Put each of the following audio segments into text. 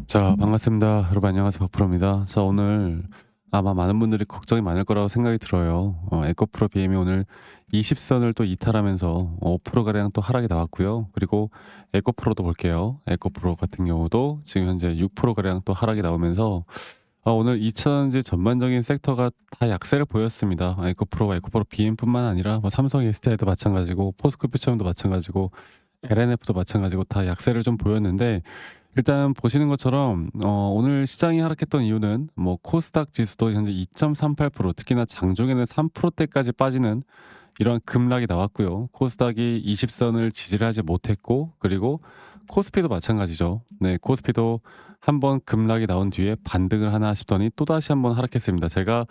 자, 반갑습니다. 여러분 안녕하세요. 박프로입니다. 자, 오늘 아마 많은 분들이 걱정이 많을 거라고 생각이 들어요. 에코프로 BM이 오늘 20선을 또 이탈하면서 5%가량 또 하락이 나왔고요. 그리고 에코프로도 볼게요. 에코프로 같은 경우도 지금 현재 6%가량 또 하락이 나오면서 오늘 2차전지 전반적인 섹터가 다 약세를 보였습니다. 에코프로와 에코프로 BM뿐만 아니라 뭐 삼성 SDI도 마찬가지고 포스코퓨처럼도 마찬가지고 LNF도 마찬가지고 다 약세를 좀 보였는데, 일단 보시는 것처럼 오늘 시장이 하락했던 이유는 뭐 코스닥 지수도 현재 2.38%, 특히나 장중에는 3%대까지 빠지는 이런 급락이 나왔고요. 코스닥이 20선을 지지를 하지 못했고, 그리고 코스피도 마찬가지죠. 네, 코스피도 한번 급락이 나온 뒤에 반등을 하나 싶더니 또다시 한번 하락했습니다. 제가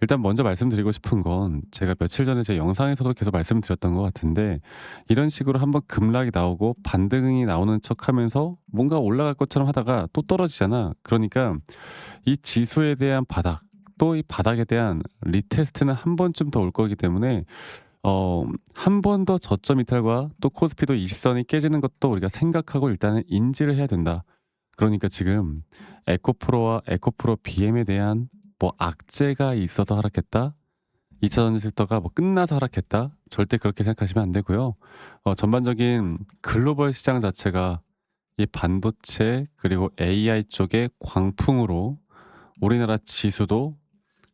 일단 먼저 말씀드리고 싶은 건, 제가 며칠 전에 제 영상에서도 계속 말씀드렸던 것 같은데, 이런 식으로 한번 급락이 나오고 반등이 나오는 척하면서 뭔가 올라갈 것처럼 하다가 또 떨어지잖아. 그러니까 이 지수에 대한 바닥, 또 이 바닥에 대한 리테스트는 한 번쯤 더 올 거기 때문에 한 번 더 저점 이탈과 또 코스피도 20선이 깨지는 것도 우리가 생각하고 일단은 인지를 해야 된다. 그러니까 지금 에코프로와 에코프로 BM에 대한 뭐 악재가 있어서 하락했다, 2차 전지 섹터가 뭐 끝나서 하락했다, 절대 그렇게 생각하시면 안 되고요. 전반적인 글로벌 시장 자체가 이 반도체 그리고 AI 쪽의 광풍으로 우리나라 지수도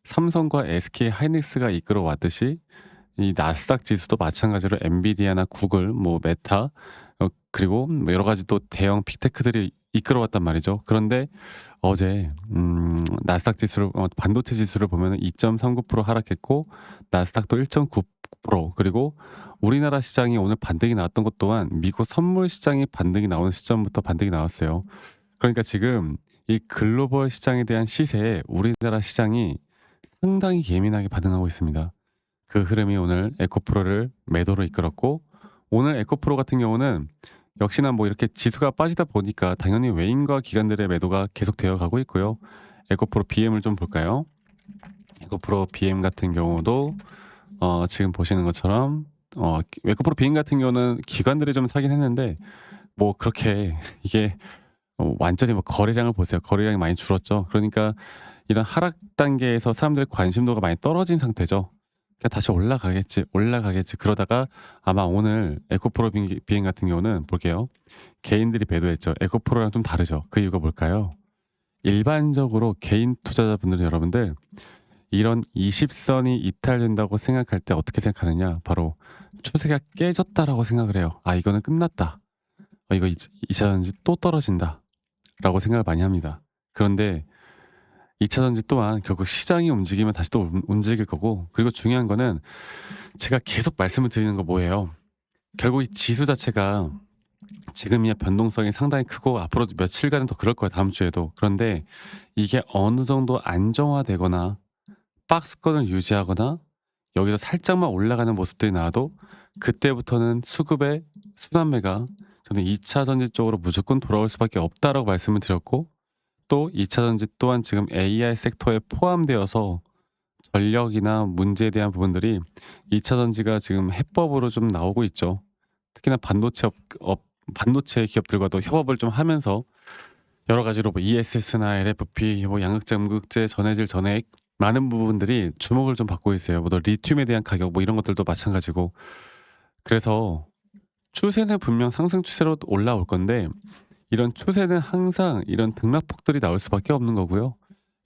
삼성과 SK 하이닉스가 이끌어 왔듯이 이 나스닥 지수도 마찬가지로 엔비디아나 구글, 뭐 메타, 그리고 뭐 여러 가지 또 대형 빅테크들이 이끌어왔단 말이죠. 그런데 어제 나스닥 지수를 반도체 지수를 보면은 2.39% 하락했고, 나스닥도 1.9%, 그리고 우리나라 시장이 오늘 반등이 나왔던 것 또한 미국 선물 시장이 반등이 나오는 시점부터 반등이 나왔어요. 그러니까 지금 이 글로벌 시장에 대한 시세에 우리나라 시장이 상당히 예민하게 반응하고 있습니다. 그 흐름이 오늘 에코프로를 매도로 이끌었고, 오늘 에코프로 같은 경우는 역시나 뭐 이렇게 지수가 빠지다 보니까 당연히 외인과 기관들의 매도가 계속되어 가고 있고요. 에코프로 BM을 좀 볼까요? 에코프로 BM 같은 경우도 지금 보시는 것처럼 에코프로 BM 같은 경우는 기관들이 좀 사긴 했는데, 뭐 그렇게 이게 완전히 뭐 거래량을 보세요. 거래량이 많이 줄었죠. 그러니까 이런 하락 단계에서 사람들의 관심도가 많이 떨어진 상태죠. 그러니까 다시 올라가겠지, 올라가겠지. 그러다가 아마 오늘 에코프로 비행 같은 경우는 볼게요. 개인들이 매도했죠. 에코프로랑 좀 다르죠. 그 이유가 뭘까요? 일반적으로 개인 투자자분들은, 여러분들 이런 20선이 이탈된다고 생각할 때 어떻게 생각하느냐? 바로 추세가 깨졌다라고 생각을 해요. 아, 이거는 끝났다. 이거 이차전지 또 떨어진다. 라고 생각을 많이 합니다. 그런데 2차 전지 또한 결국 시장이 움직이면 다시 또 움직일 거고, 그리고 중요한 거는 제가 계속 말씀을 드리는 거 뭐예요? 결국 이 지수 자체가 지금이야 변동성이 상당히 크고 앞으로도 며칠간은 더 그럴 거예요. 다음 주에도. 그런데 이게 어느 정도 안정화되거나 박스권을 유지하거나 여기서 살짝만 올라가는 모습들이 나와도 그때부터는 수급의 순환매가, 저는 2차 전지 쪽으로 무조건 돌아올 수밖에 없다라고 말씀을 드렸고, 또 2차 전지 또한 지금 AI 섹터에 포함되어서 전력이나 문제에 대한 부분들이 2차 전지가 지금 해법으로 좀 나오고 있죠. 특히나 반도체 기업들과도 협업을 좀 하면서 여러 가지로 뭐 ESS나 LFP, 뭐 양극재, 음극재, 전해질, 전해액, 많은 부분들이 주목을 좀 받고 있어요. 뭐 또 리튬에 대한 가격, 뭐 이런 것들도 마찬가지고. 그래서 추세는 분명 상승 추세로 올라올 건데, 이런 추세는 항상 이런 등락폭들이 나올 수밖에 없는 거고요.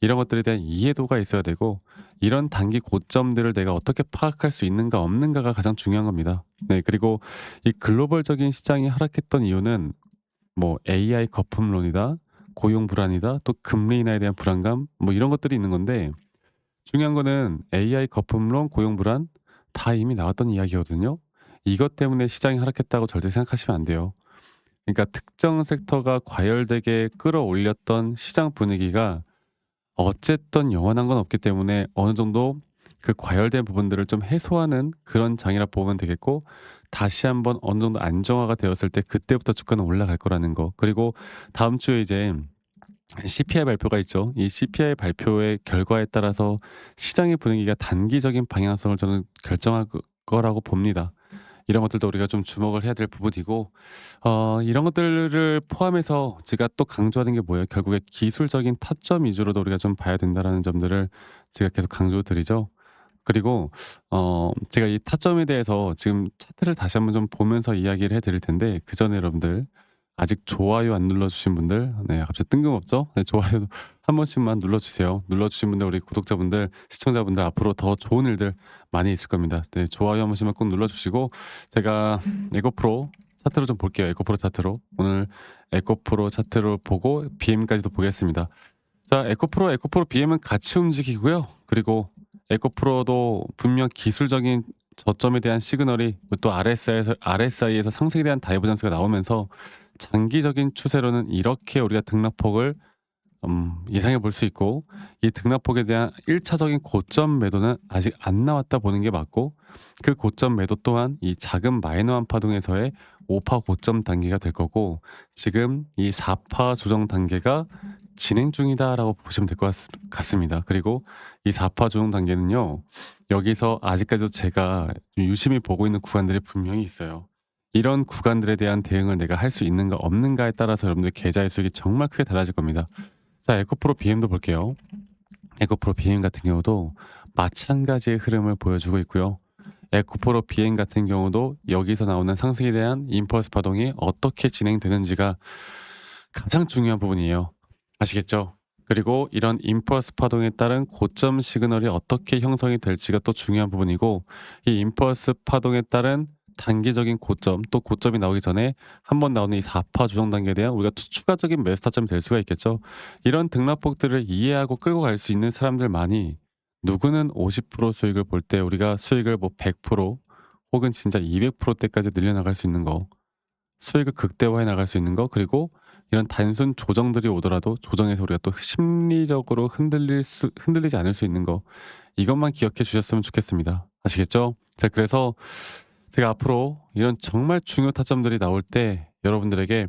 이런 것들에 대한 이해도가 있어야 되고, 이런 단기 고점들을 내가 어떻게 파악할 수 있는가 없는가가 가장 중요한 겁니다. 네, 그리고 이 글로벌적인 시장이 하락했던 이유는 뭐 AI 거품론이다, 고용 불안이다, 또 금리 인하에 대한 불안감, 뭐 이런 것들이 있는 건데, 중요한 거는 AI 거품론, 고용 불안 다 이미 나왔던 이야기거든요. 이것 때문에 시장이 하락했다고 절대 생각하시면 안 돼요. 그러니까 특정 섹터가 과열되게 끌어올렸던 시장 분위기가 어쨌든 영원한 건 없기 때문에 어느 정도 그 과열된 부분들을 좀 해소하는 그런 장이라 보면 되겠고, 다시 한번 어느 정도 안정화가 되었을 때 그때부터 주가는 올라갈 거라는 거. 그리고 다음 주에 이제 CPI 발표가 있죠. 이 CPI 발표의 결과에 따라서 시장의 분위기가 단기적인 방향성을 저는 결정할 거라고 봅니다. 이런 것들도 우리가 좀 주목을 해야 될 부분이고 이런 것들을 포함해서 제가 또 강조하는 게 뭐예요? 결국에 기술적인 타점 위주로도 우리가 좀 봐야 된다라는 점들을 제가 계속 강조드리죠. 그리고 제가 이 타점에 대해서 지금 차트를 다시 한번 좀 보면서 이야기를 해 드릴 텐데 그전에 여러분들 아직 좋아요 안 눌러 주신 분들 네 갑자기 뜬금없죠? 네 좋아요 한 번씩만 눌러 주세요. 눌러 주신 분들 우리 구독자분들, 시청자분들 앞으로 더 좋은 일들 많이 있을 겁니다. 네 좋아요 한 번씩만 꼭 눌러 주시고 제가 에코프로 차트로 좀 볼게요. 에코프로 차트로. 오늘 에코프로 차트를 보고 BM까지도 보겠습니다. 자 에코프로 BM은 같이 움직이고요. 그리고 에코프로도 분명 기술적인 저점에 대한 시그널이 또 RSI에서 상승에 대한 다이버전스가 나오면서 장기적인 추세로는 이렇게 우리가 등락폭을 예상해 볼 수 있고 이 등락폭에 대한 1차적인 고점 매도는 아직 안 나왔다 보는 게 맞고 그 고점 매도 또한 이 작은 마이너한 파동에서의 5파 고점 단계가 될 거고 지금 이 4파 조정 단계가 진행 중이다라고 보시면 될 것 같습니다. 그리고 이 4파 조정 단계는요. 여기서 아직까지도 제가 유심히 보고 있는 구간들이 분명히 있어요. 이런 구간들에 대한 대응을 내가 할 수 있는가 없는가에 따라서 여러분들 계좌의 수익이 정말 크게 달라질 겁니다. 자 에코프로 BM도 볼게요. 에코프로 BM 같은 경우도 마찬가지의 흐름을 보여주고 있고요. 에코프로 BM 같은 경우도 여기서 나오는 상승에 대한 임펄스 파동이 어떻게 진행되는지가 가장 중요한 부분이에요. 아시겠죠? 그리고 이런 임펄스 파동에 따른 고점 시그널이 어떻게 형성이 될지가 또 중요한 부분이고 이 임펄스 파동에 따른 단기적인 고점 또 고점이 나오기 전에 한번 나오는 이 4파 조정 단계에 대한 우리가 또 추가적인 매수 타점이 될 수가 있겠죠. 이런 등락폭들을 이해하고 끌고 갈 수 있는 사람들만이 누구는 50% 수익을 볼 때 우리가 수익을 뭐 100% 혹은 진짜 200%대까지 늘려나갈 수 있는 거 수익을 극대화해 나갈 수 있는 거 그리고 이런 단순 조정들이 오더라도 조정에서 우리가 또 심리적으로 흔들리지 않을 수 있는 거 이것만 기억해 주셨으면 좋겠습니다. 아시겠죠? 자 그래서 제가 앞으로 이런 정말 중요 타점들이 나올 때 여러분들에게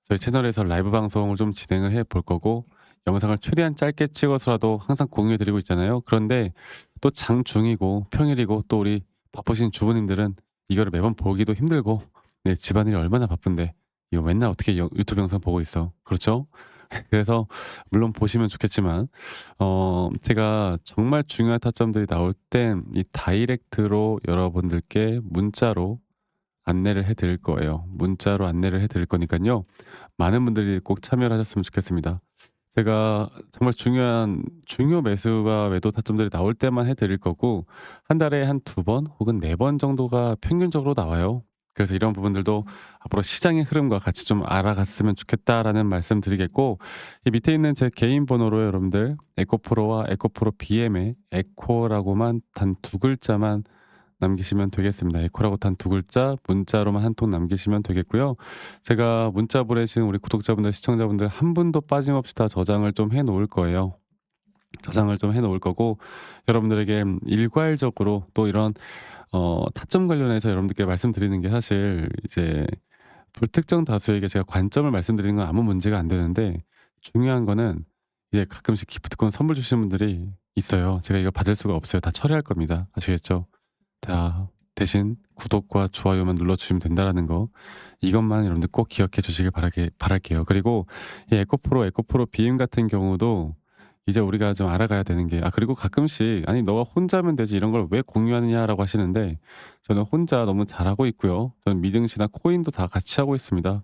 저희 채널에서 라이브 방송을 좀 진행을 해 볼 거고 영상을 최대한 짧게 찍어서라도 항상 공유해 드리고 있잖아요. 그런데 또 장중이고 평일이고 또 우리 바쁘신 주부님들은 이거를 매번 보기도 힘들고 네 집안일이 얼마나 바쁜데 이거 맨날 어떻게 유튜브 영상 보고 있어. 그렇죠? 그래서 물론 보시면 좋겠지만 제가 정말 중요한 타점들이 나올 땐 이 다이렉트로 여러분들께 문자로 안내를 해 드릴 거예요. 문자로 안내를 해 드릴 거니깐요. 많은 분들이 꼭 참여를 하셨으면 좋겠습니다. 제가 정말 중요 매수와 매도 타점들이 나올 때만 해 드릴 거고 한 달에 한 2번 혹은 4번 정도가 평균적으로 나와요. 그래서 이런 부분들도 앞으로 시장의 흐름과 같이 좀 알아갔으면 좋겠다라는 말씀 드리겠고 이 밑에 있는 제 개인 번호로 여러분들 에코프로와 에코프로 BM의 에코라고만 단 2글자만 남기시면 되겠습니다. 에코라고 단 2글자 문자로만 한 통 남기시면 되겠고요. 제가 문자 보내신 우리 구독자분들, 시청자분들 한 분도 빠짐없이 다 저장을 좀 해 놓을 거예요. 저장을 좀 해 놓을 거고 여러분들에게 일괄적으로 또 이런 타점 관련해서 여러분들께 말씀드리는 게 사실 이제 불특정 다수에게 제가 관점을 말씀드리는 건 아무 문제가 안 되는데 중요한 거는 이제 가끔씩 기프트콘 선물 주시는 분들이 있어요. 제가 이걸 받을 수가 없어요. 다 처리할 겁니다. 아시겠죠? 다 대신 구독과 좋아요만 눌러주시면 된다라는 거 이것만 여러분들 꼭 기억해 주시길 바랄게요. 그리고 이 에코프로 BM 같은 경우도 이제 우리가 좀 알아가야 되는 게 그리고 가끔씩 "아니 너가 혼자 하면 되지 이런 걸 왜 공유하느냐."라고 하시는데 저는 혼자 너무 잘하고 있고요. 저는 미증시나 코인도 다 같이 하고 있습니다.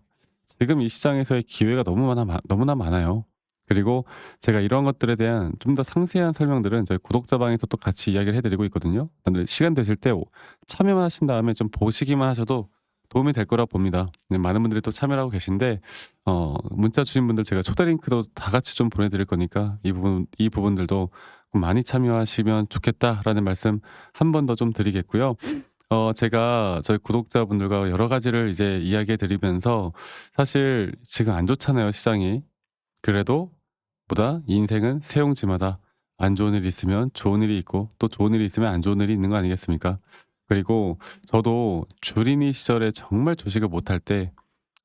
지금 이 시장에서의 기회가 너무나 많아요. 그리고 제가 이런 것들에 대한 좀 더 상세한 설명들은 저희 구독자 방에서 또 같이 이야기를 해 드리고 있거든요. 여러분들 시간 되실 때 참여만 하신 다음에 좀 보시기만 하셔도 도움이 될 거라 봅니다. 네 많은 분들이 또 참여를 하고 계신데 문자 주신 분들 제가 초대 링크도 다 같이 좀 보내 드릴 거니까 이 부분들도 많이 참여하시면 좋겠다라는 말씀 한 번 더 좀 드리겠고요. 제가 저희 구독자분들과 여러 가지를 이제 이야기해 드리면서 사실 지금 안 좋잖아요, 시장이. 그래도 보다 인생은 세용지마다 안 좋은 일이 있으면 좋은 일이 있고 또 좋은 일이 있으면 안 좋은 일이 있는 거 아니겠습니까? 그리고 저도 주린이 시절에 정말 주식을 못할 때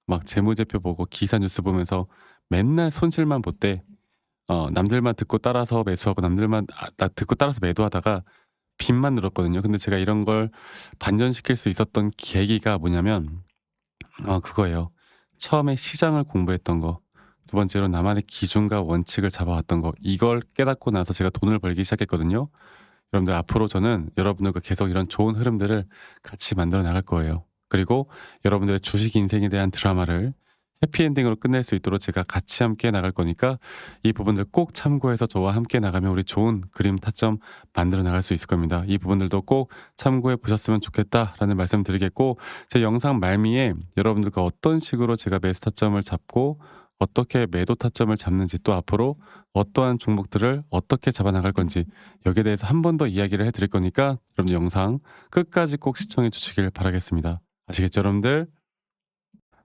막 재무제표 보고 기사 뉴스 보면서 맨날 손실만 볼 때 남들만 듣고 따라서 매수하고 남들만 듣고 따라서 매도하다가 빚만 늘었거든요. 근데 제가 이런 걸 반전시킬 수 있었던 계기가 뭐냐면 그거예요. 처음에 시장을 공부했던 거, 두 번째로 나만의 기준과 원칙을 잡아왔던 거, 이걸 깨닫고 나서 제가 돈을 벌기 시작했거든요. 여러분들 앞으로 저는 여러분들과 계속 이런 좋은 흐름들을 같이 만들어 나갈 거예요. 그리고 여러분들의 주식 인생에 대한 드라마를 해피엔딩으로 끝낼 수 있도록 제가 같이 함께 나갈 거니까 이 부분들 꼭 참고해서 저와 함께 나가면 우리 좋은 그림 타점 만들어 나갈 수 있을 겁니다. 이 부분들도 꼭 참고해 보셨으면 좋겠다라는 말씀 드리겠고, 제 영상 말미에 여러분들과 어떤 식으로 제가 매수 타점을 잡고 어떻게 매도 타점을 잡는지, 또 앞으로 어떠한 종목들을 어떻게 잡아 나갈 건지, 여기에 대해서 한 번 더 이야기를 해 드릴 거니까 여러분들 영상 끝까지 꼭 시청해 주시길 바라겠습니다. 아시겠죠, 여러분들?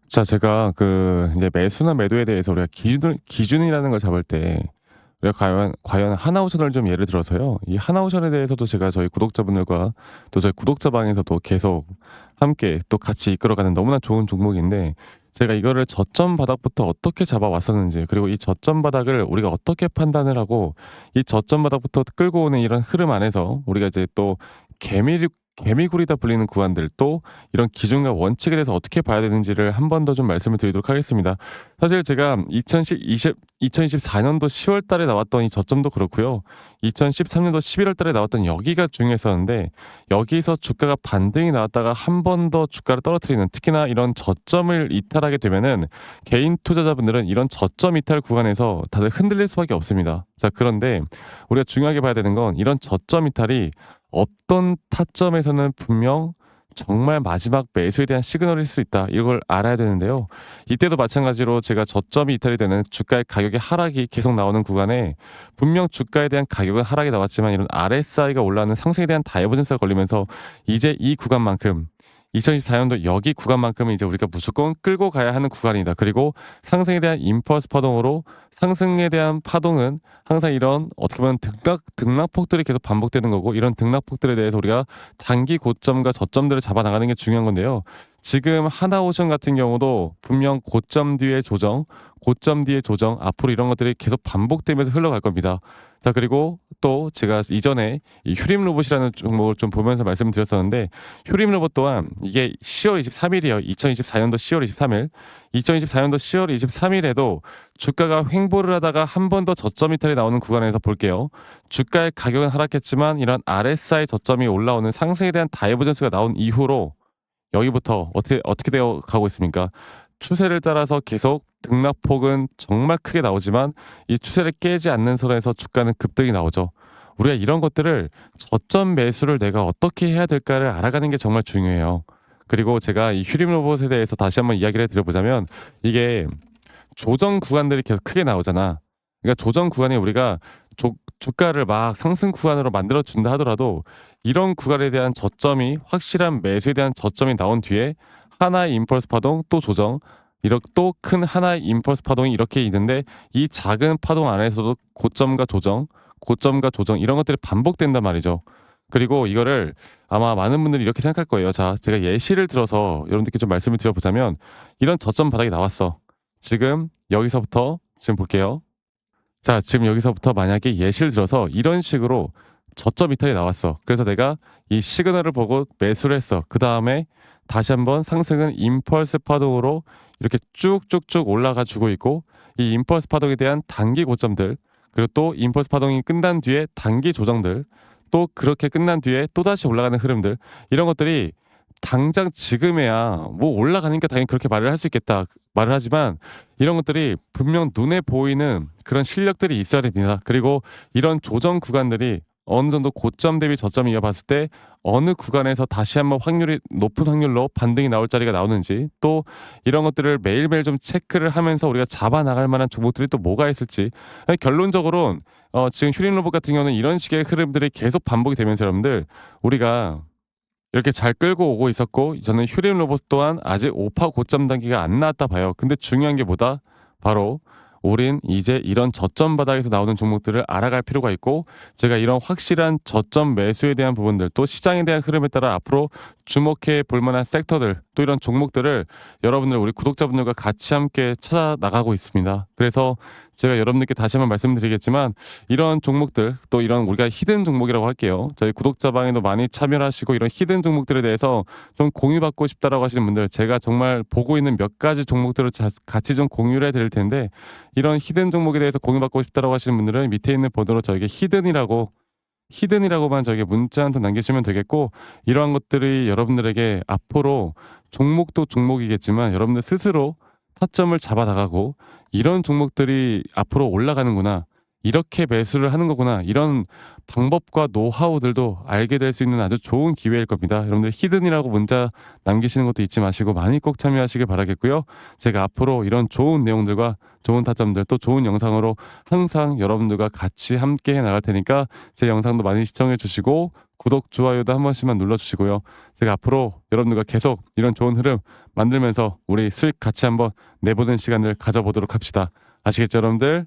자, 제가 이제 매수나 매도에 대해서 우리가 기준이라는 걸 잡을 때 우리가 과연 하나오션을 좀 예를 들어서요. 이 하나오션에 대해서도 제가 저희 구독자분들과 또 저희 구독자방에서도 계속 함께 또 같이 이끌어가는 너무나 좋은 종목인데, 제가 이거를 저점 바닥부터 어떻게 잡아왔었는지, 그리고 이 저점 바닥을 우리가 어떻게 판단을 하고 이 저점 바닥부터 끌고 오는 이런 흐름 안에서 우리가 이제 또 개미굴이다 불리는 구간들, 또 이런 기준과 원칙에 대해서 어떻게 봐야 되는지를 한 번 더 좀 말씀을 드리도록 하겠습니다. 사실 제가 2024년도 10월 달에 나왔던 이 저점도 그렇고요. 2013년도 11월 달에 나왔던 여기가 중요했었는데, 여기서 주가가 반등이 나왔다가 한 번 더 주가를 떨어뜨리는, 특히나 이런 저점을 이탈하게 되면은 개인 투자자분들은 이런 저점 이탈 구간에서 다들 흔들릴 수밖에 없습니다. 자, 그런데 우리가 중요하게 봐야 되는 건 이런 저점 이탈이 어떤 타점에서는 분명 정말 마지막 매수에 대한 시그널일 수 있다, 이걸 알아야 되는데요. 이때도 마찬가지로 제가 저점이 이탈이 되는 주가의 가격의 하락이 계속 나오는 구간에 분명 주가에 대한 가격은 하락이 나왔지만 이런 RSI가 올라가는 상승에 대한 다이버전스가 걸리면서 이제 이 구간만큼, 2024년도 여기 구간만큼은 이제 우리가 무조건 끌고 가야 하는 구간이다. 그리고 상승에 대한 임펄스 파동으로, 상승에 대한 파동은 항상 이런 어떻게 보면 등락폭들이 계속 반복되는 거고, 이런 등락폭들에 대해서 우리가 단기 고점과 저점들을 잡아 나가는 게 중요한 건데요. 지금 하나오션 같은 경우도 분명 고점 뒤에 조정, 고점 뒤에 조정, 앞으로 이런 것들이 계속 반복되면서 흘러갈 겁니다. 자, 그리고 또 제가 이전에 이 휴림 로봇이라는 종목을 좀 보면서 말씀을 드렸었는데, 휴림 로봇 또한 이게 10월 23일이에요. 2024년도 10월 23일. 2024년도 10월 23일에도 주가가 횡보를 하다가 한 번 더 저점 이탈이 나오는 구간에서 볼게요. 주가의 가격은 하락했지만 이런 RSI 저점이 올라오는 상승에 대한 다이버전스가 나온 이후로 여기부터 어떻게 되어 가고 있습니까? 추세를 따라서 계속 등락폭은 정말 크게 나오지만 이 추세를 깨지 않는 선에서 주가는 급등이 나오죠. 우리가 이런 것들을 저점 매수를 내가 어떻게 해야 될까를 알아가는 게 정말 중요해요. 그리고 제가 이 휴림 로봇에 대해서 다시 한번 이야기를 드려보자면, 이게 조정 구간들이 계속 크게 나오잖아. 그러니까 조정 구간에 우리가 주가를 막 상승 구간으로 만들어 준다 하더라도 이런 구간에 대한 저점이, 확실한 매수에 대한 저점이 나온 뒤에 하나의 임펄스 파동, 또 조정, 이렇게 또 큰 하나의 임펄스 파동이 이렇게 있는데, 이 작은 파동 안에서도 고점과 조정, 고점과 조정, 이런 것들이 반복된단 말이죠. 그리고 이거를 아마 많은 분들이 이렇게 생각할 거예요. 자, 제가 예시를 들어서 여러분들께 좀 말씀을 드려보자면, 이런 저점 바닥이 나왔어. 지금 여기서부터 지금 볼게요. 자, 지금 여기서부터 만약에 예시를 들어서 이런 식으로 저점 이탈이 나왔어. 그래서 내가 이 시그널을 보고 매수를 했어. 그 다음에 다시 한번 상승은 임펄스 파동으로 이렇게 쭉쭉쭉 올라가 주고 있고, 이 임펄스 파동에 대한 단기 고점들, 그리고 또 임펄스 파동이 끝난 뒤에 단기 조정들, 또 그렇게 끝난 뒤에 또다시 올라가는 흐름들, 이런 것들이 당장 지금에야 뭐 올라가니까 당연히 그렇게 말을 할 수 있겠다 말을 하지만, 이런 것들이 분명 눈에 보이는 그런 실력들이 있어야 됩니다. 그리고 이런 조정 구간들이 어느 정도 고점 대비 저점이 이어봤을 때 어느 구간에서 다시 한번 높은 확률로 반등이 나올 자리가 나오는지, 또 이런 것들을 매일매일 좀 체크를 하면서 우리가 잡아 나갈 만한 종목들이 또 뭐가 있을지. 결론적으로는 지금 휴림 로봇 같은 경우는 이런 식의 흐름들이 계속 반복이 되면서 여러분들, 우리가 이렇게 잘 끌고 오고 있었고, 저는 휴림 로봇 또한 아직 5파 고점 단계가 안 나왔다 봐요. 근데 중요한 게 뭐다? 바로 우린 이제 이런 저점 바닥에서 나오는 종목들을 알아갈 필요가 있고, 제가 이런 확실한 저점 매수에 대한 부분들, 또 시장에 대한 흐름에 따라 앞으로 주목해 볼 만한 섹터들, 또 이런 종목들을 여러분들 우리 구독자분들과 같이 함께 찾아 나가고 있습니다. 그래서 제가 여러분들께 다시 한번 말씀드리겠지만 이런 종목들 또 이런 우리가 히든 종목이라고 할게요. 저희 구독자 방에도 많이 참여를 하시고 이런 히든 종목들에 대해서 좀 공유받고 싶다라고 하시는 분들 제가 정말 보고 있는 몇 가지 종목들을 같이 좀 공유를 해드릴 텐데 이런 히든 종목에 대해서 공유받고 싶다라고 하시는 분들은 밑에 있는 번호로 저에게 히든이라고만 저에게 문자 한 통 남기시면 되겠고 이러한 것들이 여러분들에게 앞으로 종목도 종목이겠지만 여러분들 스스로 타점을 잡아 나가고 이런 종목들이 앞으로 올라가는구나. 이렇게 매수를 하는 거구나. 이런 방법과 노하우들도 알게 될 수 있는 아주 좋은 기회일 겁니다. 여러분들 히든이라고 문자 남기시는 것도 잊지 마시고 많이 꼭 참여하시길 바라겠고요. 제가 앞으로 이런 좋은 내용들과 좋은 타점들 또 좋은 영상으로 항상 여러분들과 같이 함께 해 나갈 테니까 제 영상도 많이 시청해 주시고 구독, 좋아요도 한 번씩만 눌러주시고요. 제가 앞으로 여러분들과 계속 이런 좋은 흐름 만들면서 우리 수익 같이 한번 내보는 시간을 가져보도록 합시다. 아시겠죠, 여러분들?